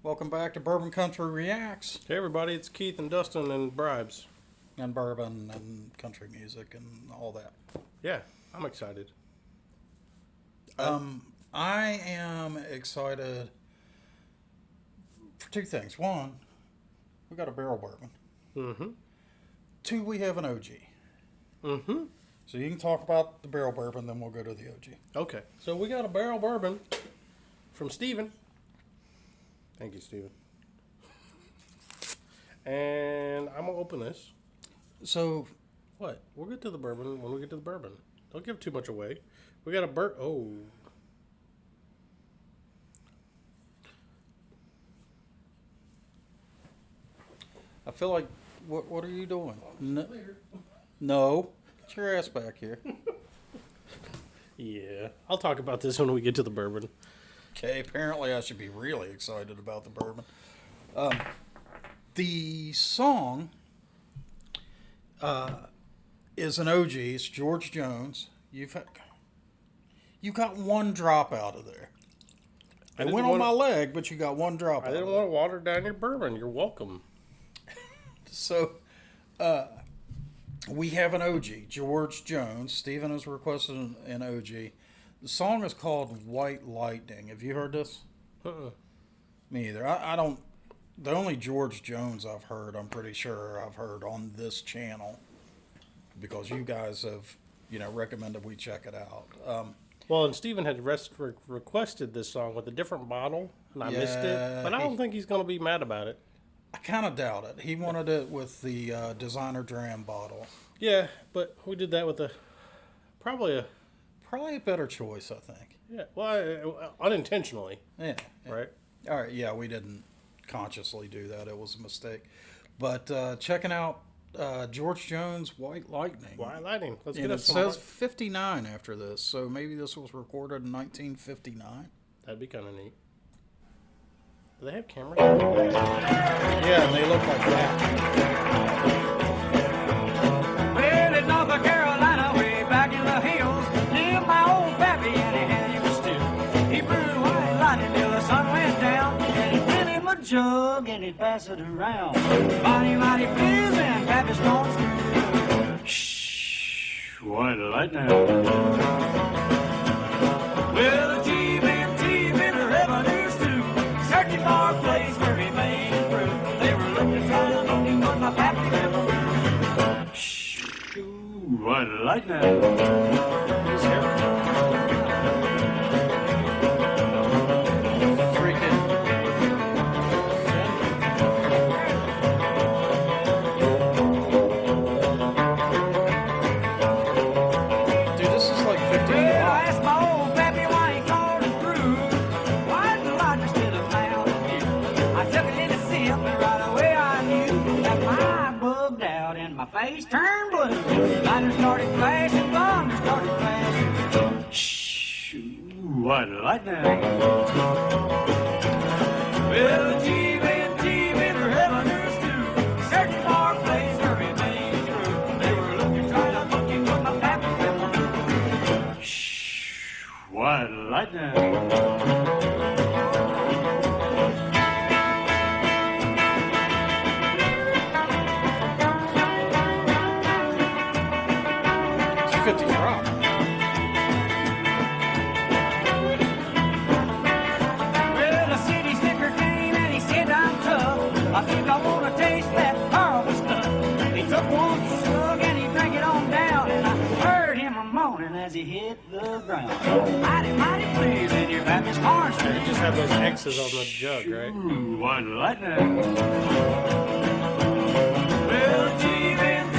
Welcome back to Bourbon Country Reacts Hey everybody, it's Keith and Dustin and Bribes. and bourbon and country music and all that. Yeah, I'm excited. I am excited for two things. One, we got a barrel bourbon. Mm-hmm. Two, we have an OG. Mm-hmm. So you can talk about the barrel bourbon, then we'll go to the OG. Okay, so we got a barrel bourbon from Steven. Thank you, Steven. And I'm gonna open this. So, What? We'll get to the bourbon when we get to the bourbon. Don't give too much away. We got a Oh. I feel like, what are you doing? No. Get your ass back here. Yeah, I'll talk about this when we get to the bourbon. Okay, apparently I should be really excited about the bourbon. The song is an OG. It's George Jones. You got one drop out of there. It went on my leg, but you got one drop. I didn't want to water down your bourbon. You're welcome. So, we have an OG, George Jones. Stephen has requested an OG. The song is called White Lightning. Have you heard this? Me either. I don't. The only George Jones I've heard, I'm pretty sure I've heard on this channel, because you guys have, recommended we check it out. Well, and Steven had requested this song with a different bottle, and I missed it. But I don't think he's going to be mad about it. I kind of doubt it. He wanted it with the designer dram bottle. Yeah, but we did that with probably a better choice, I think. Yeah, well, unintentionally. Yeah. Right? All right, yeah, we didn't consciously do that. It was a mistake. But checking out George Jones' White Lightning. White Lightning. Let's And get it says 59 after this, so maybe this was recorded in 1959. That'd be kind of neat. Do they have cameras? Yeah, and they look like that. Well, in North Carolina, way back in the hills, lived my old pappy, and he had him a still. He brewed white lightning till the sun went down, and he'd fill him a jug and he'd pass it around. Mighty, mighty pleasing, pappy's gone. Shh, white lightning. Well, the G-men in the revenues too, searching for a place where he made his brew. They were looking for the monkey, but my pappy never grew. Shh, white lightning. Dude, this is like 50 Well, I rock. asked my old pappy why he called it brew. Why the lightning instead of Mountain Dew? I took a little sip and right away I knew that my eye bugged out and my face turned blue. Lightning started flashing, thunder started crashing. Shh, white lightning. Well, the G-men revenues too, searching for a place where he made his brew. They were looking, trying to monkey, but my pappy never knew. Shh, white lightning. It's 50 rock. Well, the city slicker came and he said, I'm tough. I think I want to taste that horrible stuff. He took one slug and he drank it on down, and I heard him a moaning as he hit the ground. Mighty, mighty pleasing, your Baptist horns. They just have those X's on the jug, right? Ooh, white lightning. Well, G-men,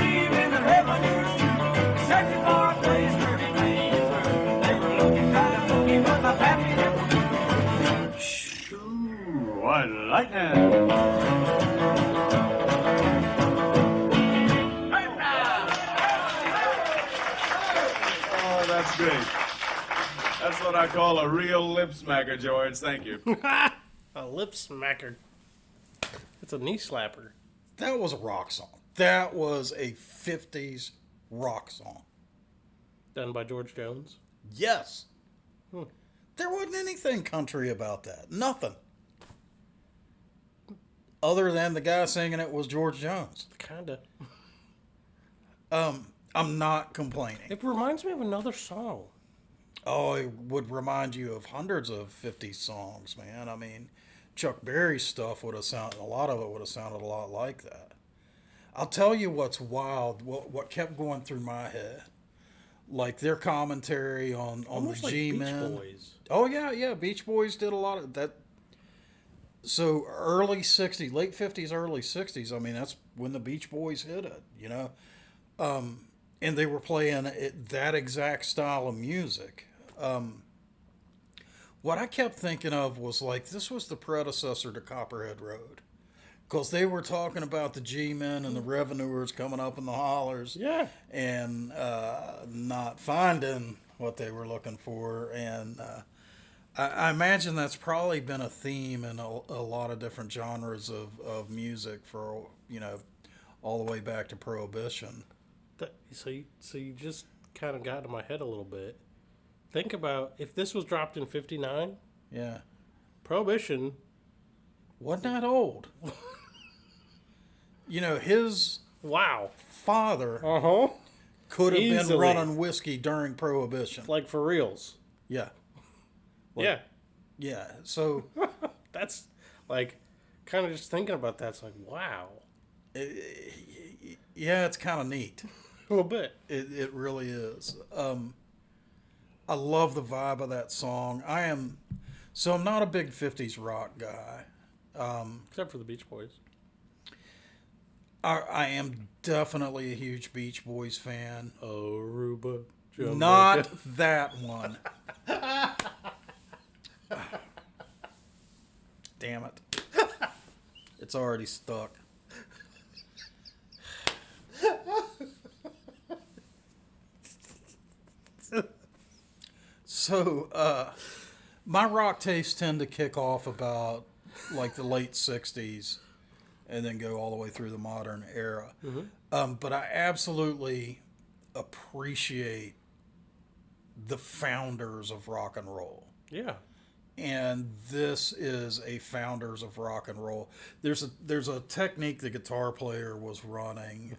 the revenues too, searching for a place where he made his brew. They were looking, trying to looking, but my pappy never knew. Shh, white lightning. Oh, that's great. That's what I call a real lip smacker, George. Thank you. A lip smacker. It's a knee slapper. That was a rock song. That was a 50s rock song. Done by George Jones. Yes. There wasn't anything country about that. Nothing. other than the guy singing it was George Jones. Kinda. I'm not complaining. It reminds me of another song. Oh, it would remind you of hundreds of 50s songs, man. I mean, Chuck Berry's stuff would have sounded, a lot of it would have sounded a lot like that. I'll tell you what's wild, what kept going through my head. Like their commentary on the Almost like G-Men. Beach Boys. Oh, yeah. Beach Boys did a lot of that. So early 60s, late 50s, early 60s, I mean, that's when the Beach Boys hit it, you know? And they were playing that exact style of music. What I kept thinking of was like, this was the predecessor to Copperhead Road. Because they were talking about the G-Men and the revenuers coming up in the hollers. Yeah. And not finding what they were looking for. And I imagine that's probably been a theme in a lot of different genres of music for, you know, all the way back to Prohibition. So you just kind of got into my head a little bit. Think about if this was dropped in '59. Yeah. Prohibition Wasn't that old? You know, his Wow. father could have been Easily. running whiskey during Prohibition. Like for reals. Yeah. Yeah. Yeah. So, That's like kind of just thinking about that. It's like, wow. yeah, it's kind of neat. A little bit. It really is. I love the vibe of that song. I'm not a big 50s rock guy. Except for the Beach Boys. I am definitely a huge Beach Boys fan. Aruba. Jamaica. Not that one. Damn it. It's already stuck. So, my rock tastes tend to kick off about like the late 60s and then go all the way through the modern era. But I absolutely appreciate the founders of rock and roll. Yeah. And this is a founders of rock and roll. There's a technique the guitar player was running.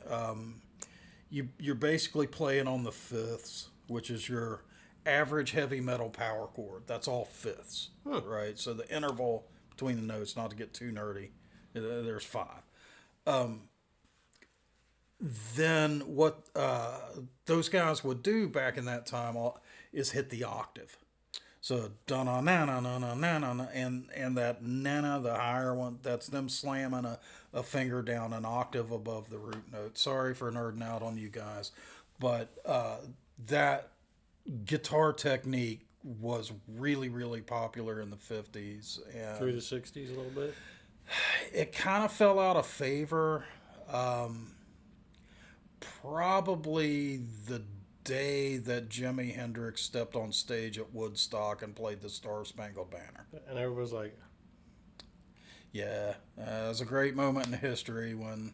You're basically playing on the fifths, which is your average heavy metal power chord. That's all fifths, right? So the interval between the notes, not to get too nerdy, there's 5. Then what those guys would do back in that time is hit the octave. So da na na na na na na na, and that nana, the higher one, that's them slamming a finger down an octave above the root note. Sorry for nerding out on you guys, but that guitar technique was really, really popular in the 50s. And Through the 60s a little bit. it kind of fell out of favor. Probably the day that Jimi Hendrix stepped on stage at Woodstock and played the Star Spangled Banner. And everyone's like, Yeah, it was a great moment in history when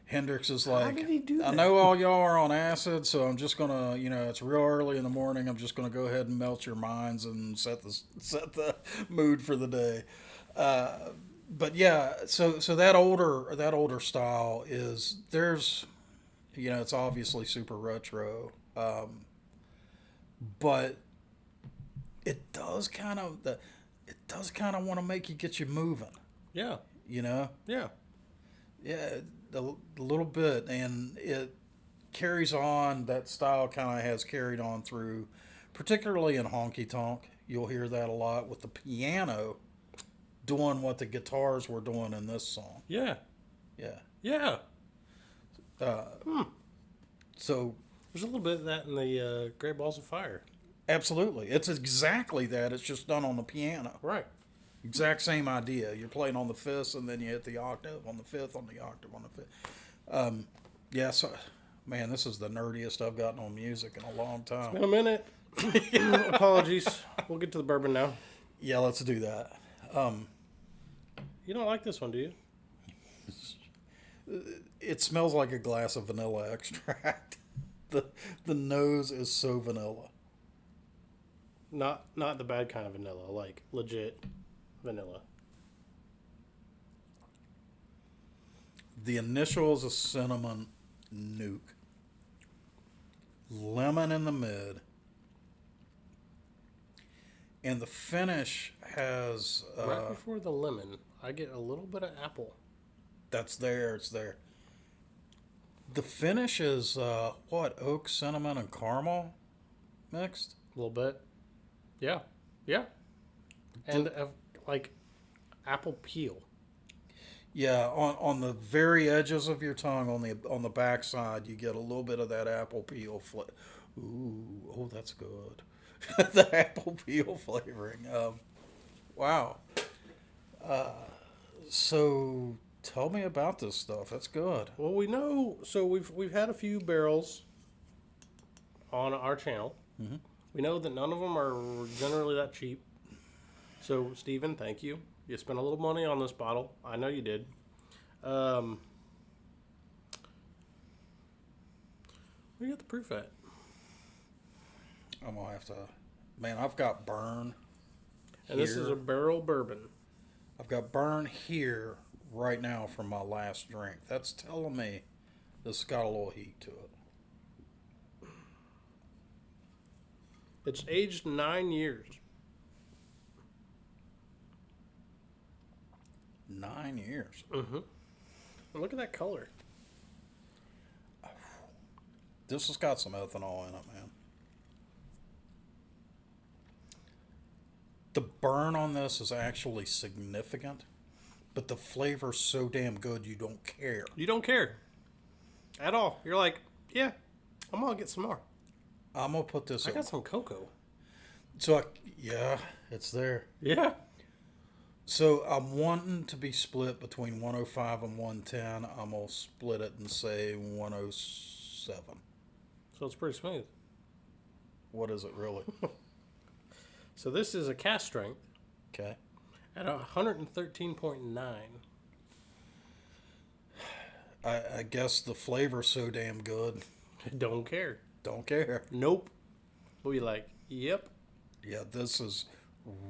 Hendrix is like, did he do I that?" know all y'all are on acid, so I'm just gonna, it's real early in the morning. I'm just gonna go ahead and melt your minds and set the mood for the day. But yeah, so that older style is it's obviously super retro, but it does kind of want to make you get you moving. yeah, Yeah, yeah. a little bit, and it carries on. That style kind of has carried on through, particularly in honky tonk. You'll hear that a lot with the piano doing what the guitars were doing in this song. Yeah. Yeah. Yeah. So There's a little bit of that in the Great Balls of Fire. absolutely, it's exactly that. It's just done on the piano. Right. Exact same idea. You're playing on the fifths, and then you hit the octave on the fifth, on the octave, on the fifth. Yeah, so, man, this is the nerdiest I've gotten on music in a long time. In a minute. Apologies. We'll get to the bourbon now. Yeah, let's do that. You don't like this one, do you? It smells like a glass of vanilla extract. The nose is so vanilla. Not the bad kind of vanilla, like legit vanilla. The initial is a cinnamon nuke. Lemon in the mid. And the finish has... right before the lemon, I get a little bit of apple. That's there. It's there. The finish is, oak, cinnamon, and caramel mixed? A little bit. Yeah. Yeah. And, like, apple peel. Yeah, on the very edges of your tongue, on the back side, you get a little bit of that apple peel Ooh, oh, that's good. The apple peel flavoring. Wow. So tell me about this stuff. That's good. Well, we know. So we've had a few barrels on our channel. Mm-hmm. We know that none of them are generally that cheap. So, Stephen, thank you. You spent a little money on this bottle. I know you did. Where you got the proof at? I'm gonna have to. Man, I've got burn. And this is a barrel bourbon. I've got burn here right now from my last drink. That's telling me this got a little heat to it. It's aged 9 years. 9 years. Mm-hmm. And look at that color. This has got some ethanol in it, man. The burn on this is actually significant, but the flavor's so damn good you don't care. You don't care at all. You're like, yeah, I'm gonna get some more. I'm gonna put this. I got some cocoa. So yeah, it's there. Yeah. So I'm wanting to be split between 105 and 110. I'm gonna split it and say 107. So it's pretty smooth. What is it really? So this is a cast strength Okay. at 113.9. I guess the flavor's so damn good. Don't care. Don't care. Nope. We'll be like, yep. Yeah, this is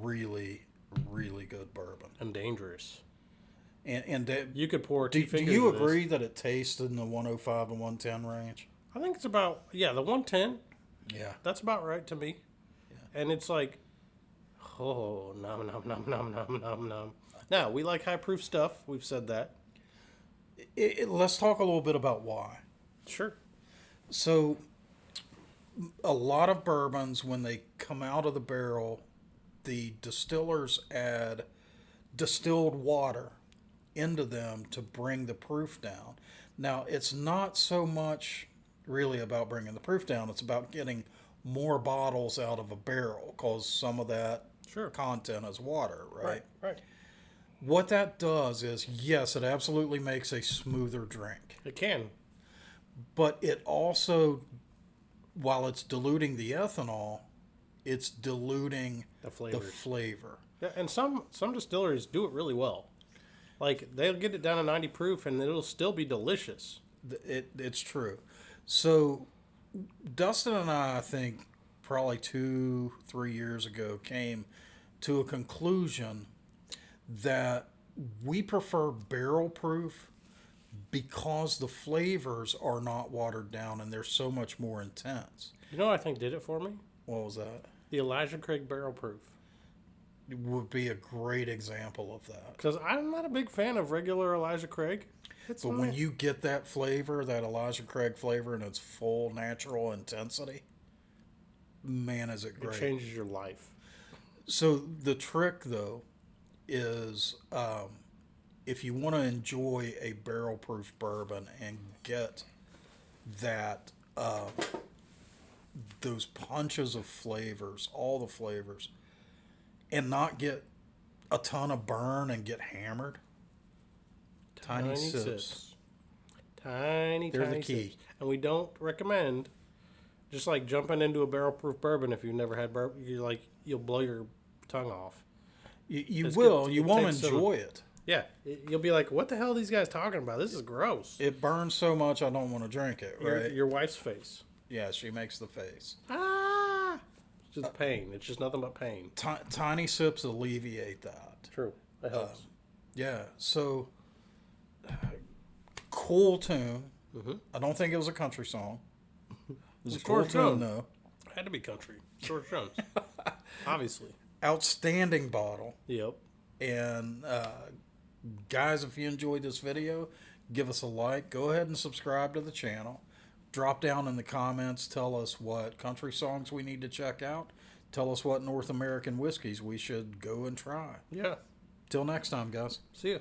really, really good bourbon. And dangerous. And You could pour do 2 fingers you of this. agree that it tastes in the 105 and 110 range? I think it's about, the 110. Yeah. That's about right to me. Yeah. And it's like, oh, nom, nom, nom, nom, nom, nom, nom. Now, we like high proof stuff. We've said that. Let's talk a little bit about why. Sure. So, a lot of bourbons, when they come out of the barrel, the distillers add distilled water into them to bring the proof down. Now, it's not so much really about bringing the proof down. It's about getting more bottles out of a barrel because some of that Sure. content is water, right? Right. What that does is, yes, it absolutely makes a smoother drink. It can. But it also, while it's diluting the ethanol, it's diluting The the flavors. flavor. Yeah, and some distilleries do it really well. Like, they'll get it down to 90 proof and it'll still be delicious. It's true. So, Dustin and I think, probably 2-3 years ago, came to a conclusion that we prefer barrel proof because the flavors are not watered down and they're so much more intense. You know what I think did it for me? What was that? The Elijah Craig Barrel Proof. It would be a great example of that. Because I'm not a big fan of regular Elijah Craig. It's But when you get that flavor, that Elijah Craig flavor, and its full natural intensity, man, is it it great. changes your life. So the trick, though, is if you want to enjoy a barrel-proof bourbon and get that those punches of flavors, all the flavors, and not get a ton of burn and get hammered, tiny sips. Tiny, They're the tiny key. sips. And we don't recommend just like jumping into a barrel proof bourbon if you've never had bourbon. You'll blow your tongue off. You It's will. good. You It won't takes some- enjoy it. Yeah, you'll be like, "What the hell are these guys talking about? This is gross." It burns so much I don't want to drink it, right? Your wife's face. Yeah, she makes the face. Ah, it's just pain. It's just nothing but pain. Tiny sips alleviate that. True, that helps. Yeah, so Cool tune. I don't think it was a country song. It was a cool George tune, Jones. though. Had to be country. George Jones. Obviously. Outstanding bottle. Yep. And guys, if you enjoyed this video, give us a like. Go ahead and subscribe to the channel. Drop down in the comments. Tell us what country songs we need to check out. Tell us what North American whiskeys we should go and try. Yeah. Till next time, guys. See ya.